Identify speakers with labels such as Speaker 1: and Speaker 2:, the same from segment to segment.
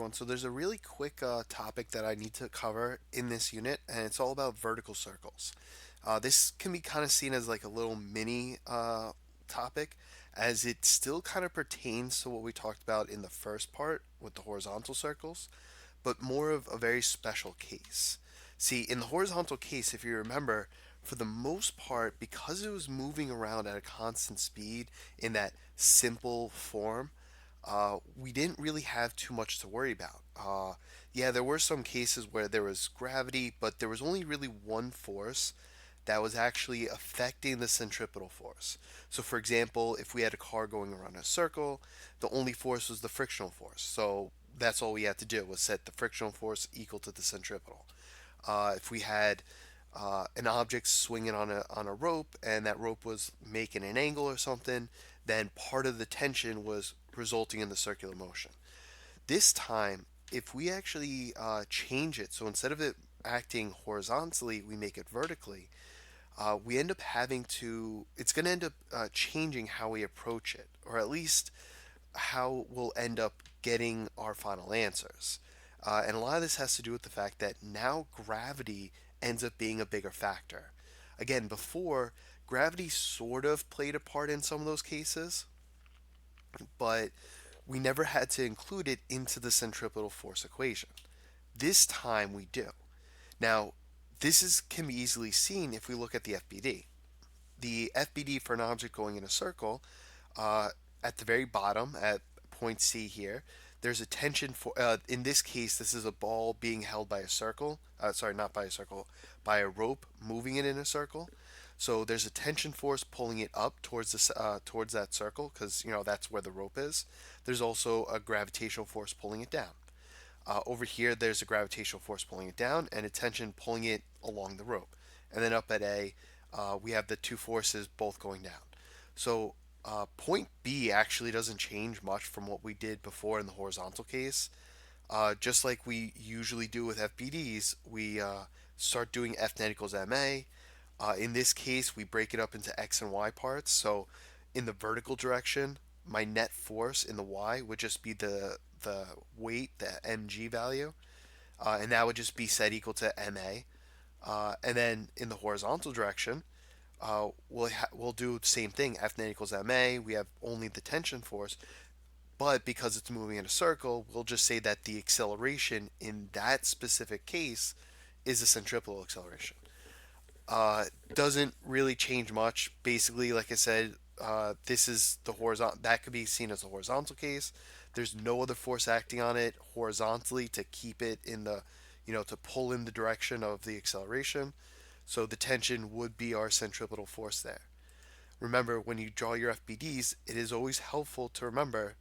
Speaker 1: everyone. So there's a really quick topic that I need to cover in this unit, and it's all about vertical circles. This can be kind of seen as like a little mini topic, as it still kind of pertains to what we talked about in the first part with the horizontal circles, but more of a very special case. See, in the horizontal case, if you remember, for the most part, because it was moving around at a constant speed in that simple form, we didn't really have too much to worry about. Yeah, there were some cases where there was gravity, but there was only really one force that was actually affecting the centripetal force. So, for example, if we had a car going around a circle, the only force was the frictional force. So, that's all we had to do was set the frictional force equal to the centripetal. If we had an object swinging on a rope and that rope was making an angle or something, then part of the tension was resulting in the circular motion. This time, if we actually change it, so instead of it acting horizontally, we make it vertically, we end up having to, it's going to end up changing how we approach it, or at least how we'll end up getting our final answers. And a lot of this has to do with the fact that now gravity ends up being a bigger factor. Again, before, gravity sort of played a part in some of those cases, but we never had to include it into the centripetal force equation. This time we do. Now, can be easily seen if we look at the FBD. The FBD for an object going in a circle, uh, at the very bottom at point C here, there's a tension for. In this case, this is a ball being held by a circle. Sorry, not by a circle, by a rope moving it in a circle. So there's a tension force pulling it up towards towards that circle because that's where the rope is. There's also a gravitational force pulling it down. Over here, there's a gravitational force pulling it down and a tension pulling it along the rope. And then up at A, we have the two forces both going down. So point B actually doesn't change much from what we did before in the horizontal case. Just like we usually do with FBDs, we start doing F net equals MA. In this case, we break it up into X and Y parts. So in the vertical direction, my net force in the Y would just be the weight, the mg value, and that would just be set equal to ma. And then in the horizontal direction, we'll do the same thing. F net equals ma. We have only the tension force, but because it's moving in a circle, we'll just say that the acceleration in that specific case is the centripetal acceleration. Doesn't really change much. Basically, like I said, this is the horizontal. That could be seen as a horizontal case. There's no other force acting on it horizontally to keep it in the, to pull in the direction of the acceleration. So the tension would be our centripetal force there. Remember, when you draw your FBDs, it is always helpful to remember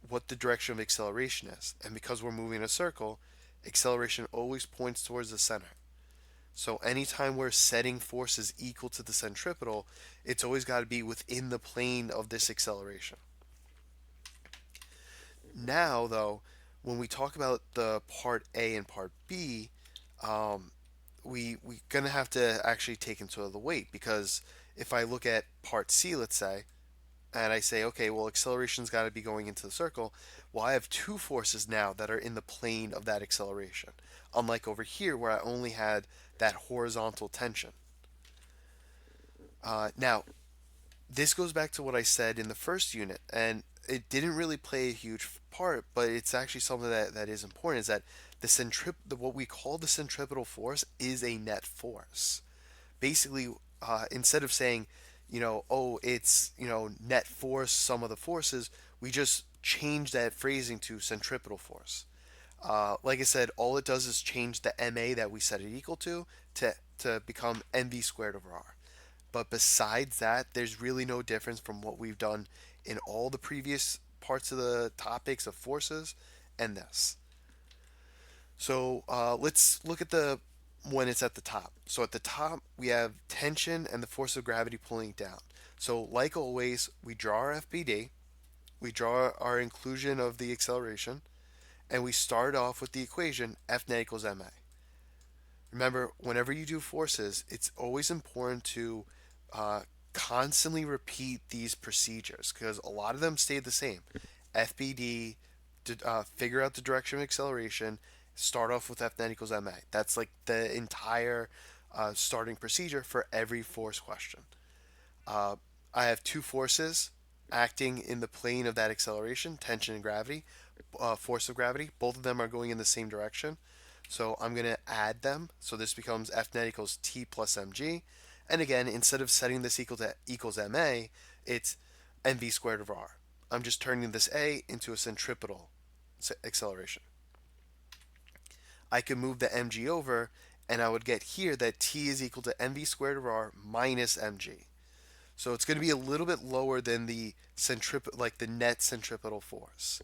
Speaker 1: what the direction of acceleration is. And because we're moving in a circle, acceleration always points towards the center. So anytime we're setting forces equal to the centripetal, it's always got to be within the plane of this acceleration. Now, though, when we talk about the part A and part B, um, we gonna have to actually take into the weight because if I look at part C, let's say, and I say, okay, well, acceleration's got to be going into the circle. Well, I have two forces now that are in the plane of that acceleration, unlike over here where I only had that horizontal tension. Now, this goes back to what I said in the first unit, and it didn't really play a huge part, but it's actually something that is important. Is that what we call the centripetal force is a net force. Basically, instead of saying, oh, it's net force, sum of the forces, we just change that phrasing to centripetal force. Like I said, all it does is change the ma that we set it equal to become mv squared over r. But besides that, there's really no difference from what we've done in all the previous parts of the topics of forces and this. So let's look at the when it's at the top. So at the top, we have tension and the force of gravity pulling it down. So like always, we draw our FBD, we draw our inclusion of the acceleration, and we start off with the equation F net equals ma. Remember, whenever you do forces, it's always important to uh, constantly repeat these procedures because a lot of them stay the same. FBD, figure out the direction of acceleration, start off with F net equals ma. That's like the entire starting procedure for every force question. Uh, I have two forces acting in the plane of that acceleration, tension and gravity, force of gravity. Both of them are going in the same direction. So I'm going to add them. So this becomes F net equals T plus mg. And again, instead of setting this equal to equals ma, it's mv squared of r. I'm just turning this a into a centripetal acceleration. I can move the mg over, and I would get here that t is equal to mv squared of r minus mg. So it's going to be a little bit lower than the like the net centripetal force.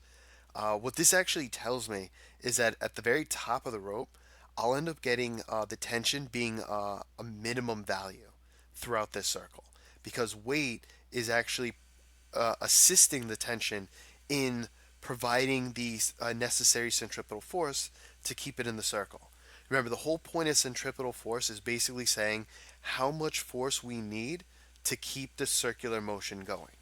Speaker 1: What this actually tells me is that at the very top of the rope, I'll end up getting the tension being a minimum value throughout this circle, because weight is actually assisting the tension in providing the necessary centripetal force to keep it in the circle. Remember, the whole point of centripetal force is basically saying how much force we need to keep the circular motion going.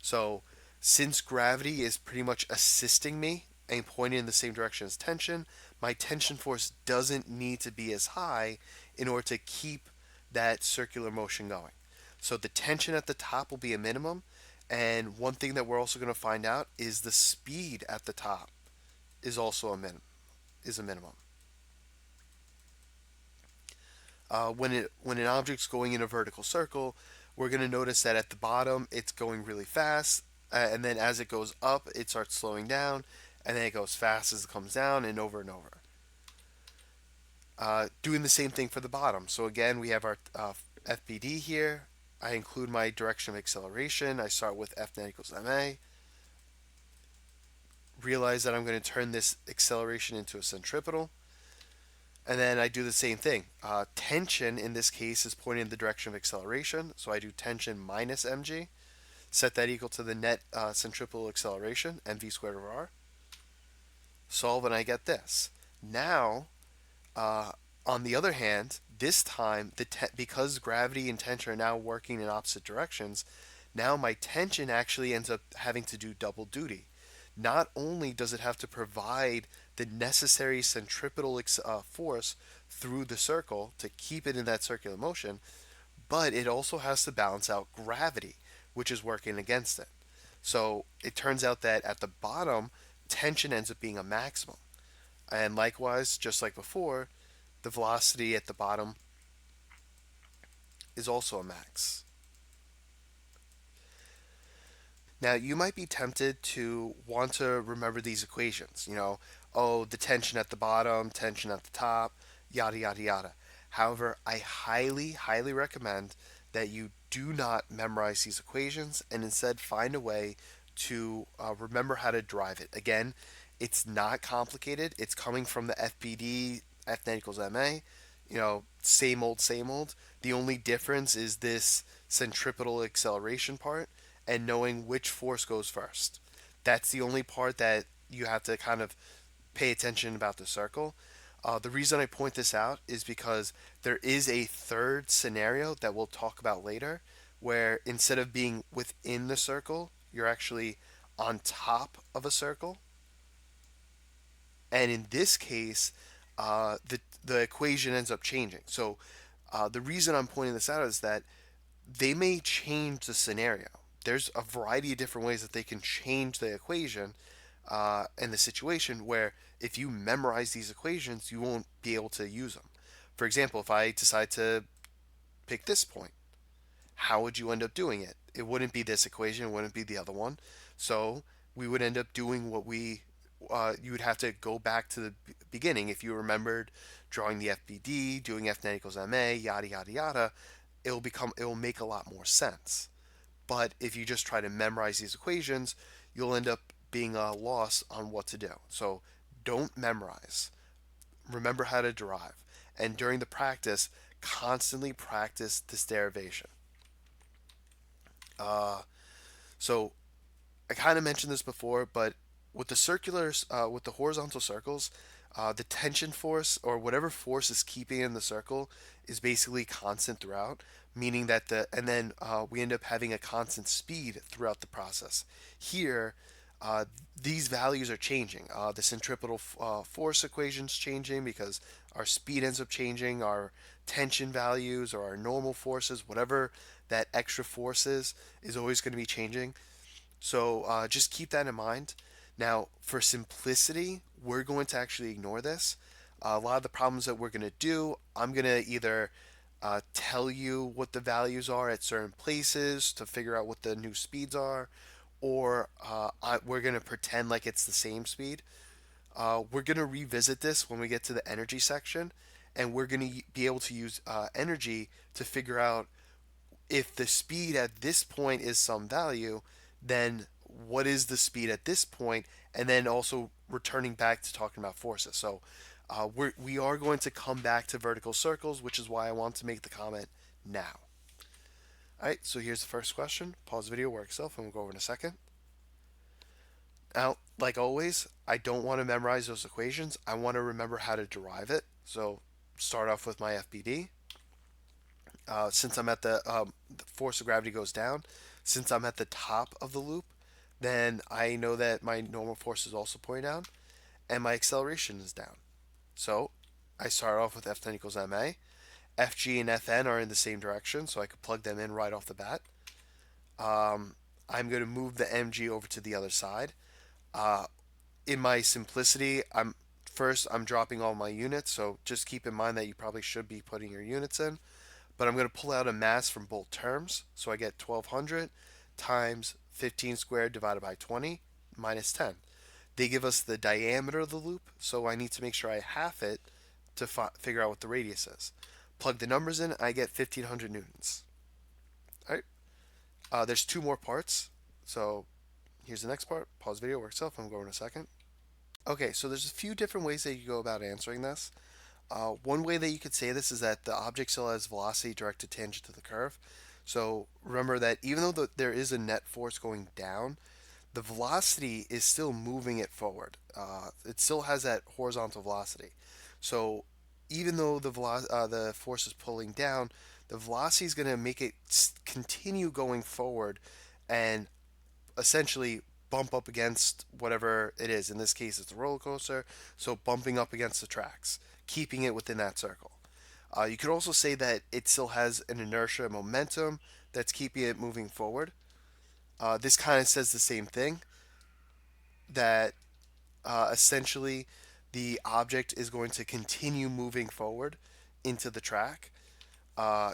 Speaker 1: So, since gravity is pretty much assisting me and pointing in the same direction as tension, my tension force doesn't need to be as high in order to keep that circular motion going. So the tension at the top will be a minimum, and one thing that we're also going to find out is the speed at the top is also a minimum. When an object's going in a vertical circle, we're going to notice that at the bottom it's going really fast, and then as it goes up, it starts slowing down, and then it goes fast as it comes down, and over and over. Doing the same thing for the bottom. So again, we have our FBD here. I include my direction of acceleration. I start with F net equals ma. Realize that I'm going to turn this acceleration into a centripetal. And then I do the same thing. Tension in this case is pointing in the direction of acceleration. So I do tension minus mg. Set that equal to the net centripetal acceleration, mv squared over r. Solve and I get this. Now, on the other hand, this time, because gravity and tension are now working in opposite directions, now my tension actually ends up having to do double duty. Not only does it have to provide the necessary centripetal force through the circle to keep it in that circular motion, but it also has to balance out gravity, which is working against it. So it turns out that at the bottom, tension ends up being a maximum. And likewise, just like before, the velocity at the bottom is also a max. Now, you might be tempted to want to remember these equations. Oh, the tension at the bottom, tension at the top, yada, yada, yada. However, I highly, highly recommend that you do not memorize these equations and instead find a way to remember how to derive it. Again, it's not complicated. It's coming from the FBD, F net equals ma. Same old, same old. The only difference is this centripetal acceleration part and knowing which force goes first. That's the only part that you have to kind of pay attention about the circle. The reason I point this out is because there is a third scenario that we'll talk about later, where instead of being within the circle, you're actually on top of a circle. And in this case, the equation ends up changing. So the reason I'm pointing this out is that they may change the scenario. There's a variety of different ways that they can change the equation and the situation where if you memorize these equations, you won't be able to use them. For example, if I decide to pick this point, how would you end up doing it? It wouldn't be this equation, it wouldn't be the other one. So we would end up doing you would have to go back to the beginning. If you remembered drawing the FBD, doing F net equals ma, yada, yada, yada, it will make a lot more sense. But if you just try to memorize these equations, you'll end up being lost on what to do. So don't memorize. Remember how to derive. And during the practice, constantly practice this derivation. So I kind of mentioned this before, but with with the horizontal circles, the tension force or whatever force is keeping in the circle is basically constant throughout, meaning and then we end up having a constant speed throughout the process. Here, uh, these values are changing. The centripetal force equation's changing because our speed ends up changing, our tension values or our normal forces, whatever that extra force is always going to be changing. So just keep that in mind. Now, for simplicity, we're going to actually ignore this. A lot of the problems that we're going to do, I'm going to either tell you what the values are at certain places to figure out what the new speeds are, or we're going to pretend like it's the same speed. We're going to revisit this when we get to the energy section, and we're going to be able to use energy to figure out if the speed at this point is some value, then what is the speed at this point? And then also returning back to talking about forces. So we are going to come back to vertical circles, which is why I want to make the comment now. All right, so here's the first question. Pause the video, work yourself, and we'll go over in a second. Now, like always, I don't want to memorize those equations. I want to remember how to derive it. So start off with my FBD. Since I'm at the force of gravity goes down, since I'm at the top of the loop, then I know that my normal force is also pointing down, and my acceleration is down. So I start off with F10 equals ma. Fg and Fn are in the same direction, so I could plug them in right off the bat. I'm going to move the mg over to the other side. In my simplicity, I'm dropping all my units, so just keep in mind that you probably should be putting your units in. But I'm going to pull out a mass from both terms. So I get 1200 times 15 squared divided by 20 minus 10. They give us the diameter of the loop, so I need to make sure I half it to figure out what the radius is. Plug the numbers in, I get 1500 newtons. All right. There's two more parts. So here's the next part. Pause the video, work itself. I'm going in a second. Okay, so there's a few different ways that you go about answering this. One way that you could say this is that the object still has velocity directed tangent to the curve. So remember that even though there is a net force going down, the velocity is still moving it forward. It still has that horizontal velocity. So even though the force is pulling down, the velocity is going to make it continue going forward and essentially bump up against whatever it is. In this case, it's a roller coaster, so bumping up against the tracks, keeping it within that circle. You could also say that it still has an inertia momentum that's keeping it moving forward. This kind of says the same thing, that essentially the object is going to continue moving forward into the track.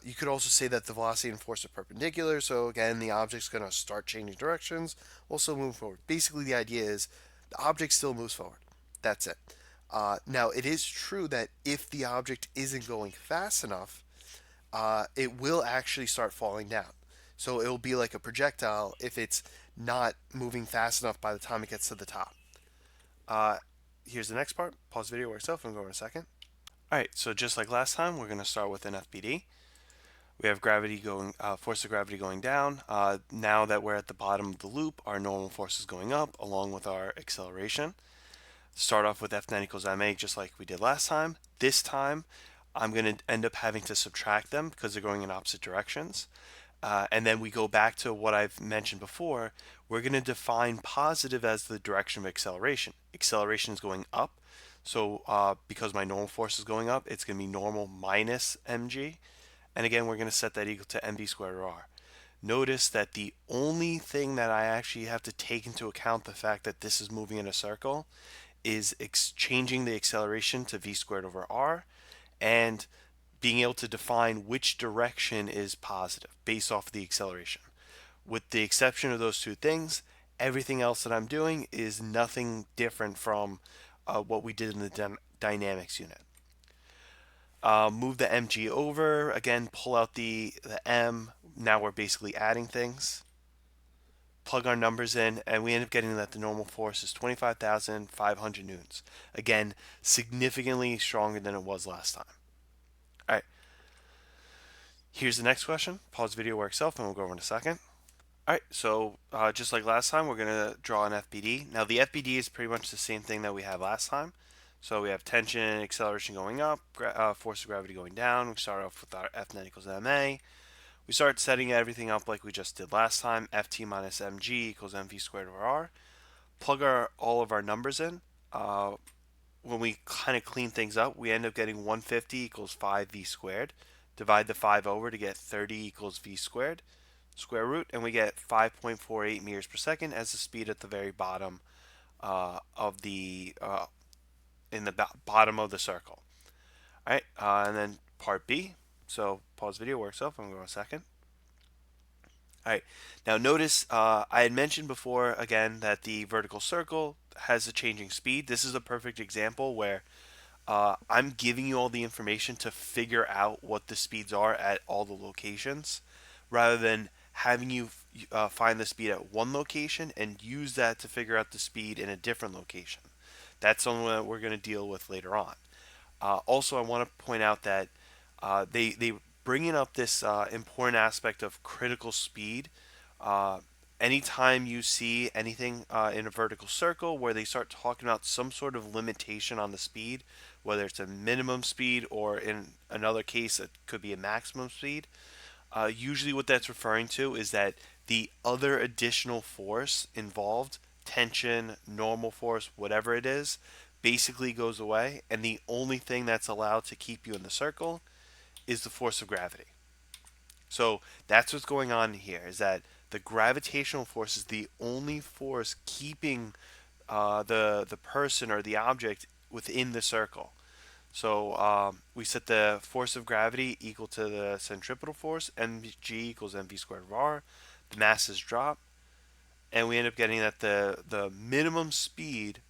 Speaker 1: You could also say that the velocity and force are perpendicular, so again, the object's going to start changing directions, also move forward. Basically, the idea is the object still moves forward. That's it. Now, it is true that if the object isn't going fast enough, it will actually start falling down. So it will be like a projectile if it's not moving fast enough by the time it gets to the top. Here's the next part. Pause the video, work yourself, and go in a second. All right, so just like last time, we're going to start with an FBD. We have force of gravity going down. Now that we're at the bottom of the loop, our normal force is going up along with our acceleration. Start off with F9 equals ma just like we did last time. This time, I'm going to end up having to subtract them because they're going in opposite directions. And then we go back to what I've mentioned before. We're going to define positive as the direction of acceleration. Acceleration is going up. So because my normal force is going up, it's going to be normal minus mg. And again, we're going to set that equal to mv squared over r. Notice that the only thing that I actually have to take into account the fact that this is moving in a circle is changing the acceleration to v squared over r and being able to define which direction is positive based off of the acceleration. With the exception of those two things, everything else that I'm doing is nothing different from what we did in the dynamics unit. Move the mg over, again pull out the m, now we're basically adding things. Plug our numbers in, and we end up getting that the normal force is 25,500 newtons. Again, significantly stronger than it was last time. All right, here's the next question. Pause the video, work itself, and we'll go over in a second. All right, so just like last time, we're going to draw an FBD. Now, the FBD is pretty much the same thing that we had last time. So we have tension, acceleration going up, force of gravity going down. We start off with our F net equals ma. We start setting everything up like we just did last time. Ft minus mg equals mv squared over r. plug all of our numbers in. Uh, when we kind of clean things up, we end up getting 150 equals 5v squared. Divide the 5 over to get 30 equals v squared, square root, and we get 5.48 meters per second as the speed at the very bottom of the in the bottom of the circle. All right, and then part B. So pause video, work self. I'm going to go a second. All right, now notice I had mentioned before again that the vertical circle has a changing speed. This is a perfect example where I'm giving you all the information to figure out what the speeds are at all the locations rather than having you find the speed at one location and use that to figure out the speed in a different location. That's something that we're going to deal with later on. Also, I want to point out that they bringing up this important aspect of critical speed. Uh, Anytime you see anything in a vertical circle where they start talking about some sort of limitation on the speed, whether it's a minimum speed or in another case it could be a maximum speed, usually what that's referring to is that the other additional force involved, tension, normal force, whatever it is, basically goes away, and the only thing that's allowed to keep you in the circle is the force of gravity. So that's what's going on here, is that the gravitational force is the only force keeping the person or the object within the circle. So we set the force of gravity equal to the centripetal force, mg equals mv squared of r. The masses drop, and we end up getting that the minimum speed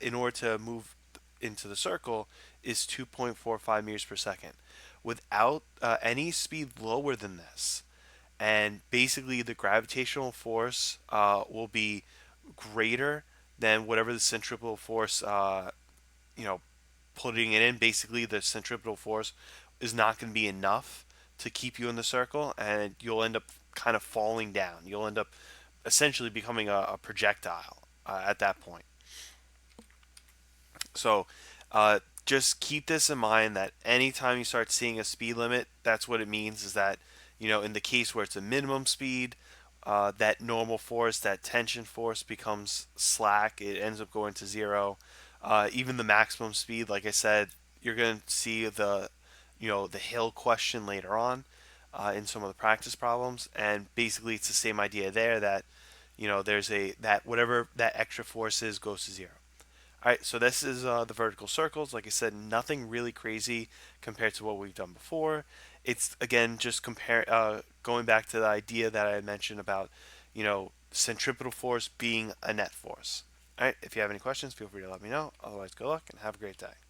Speaker 1: in order to move into the circle is 2.45 meters per second. Without any speed lower than this, and basically the gravitational force will be greater than whatever the centripetal force you know putting it in. Basically, the centripetal force is not going to be enough to keep you in the circle, and you'll end up kind of falling down. You'll end up essentially becoming a projectile at that point. So just keep this in mind that anytime you start seeing a speed limit, that's what it means is that, in the case where it's a minimum speed, that normal force, that tension force becomes slack. It ends up going to zero. Even the maximum speed, like I said, you're going to see the hill question later on in some of the practice problems. And basically it's the same idea there that, there's that whatever that extra force is goes to zero. All right, so this is the vertical circles. Like I said, nothing really crazy compared to what we've done before. It's again just going back to the idea that I mentioned about, centripetal force being a net force. All right, if you have any questions, feel free to let me know. Otherwise, good luck and have a great day.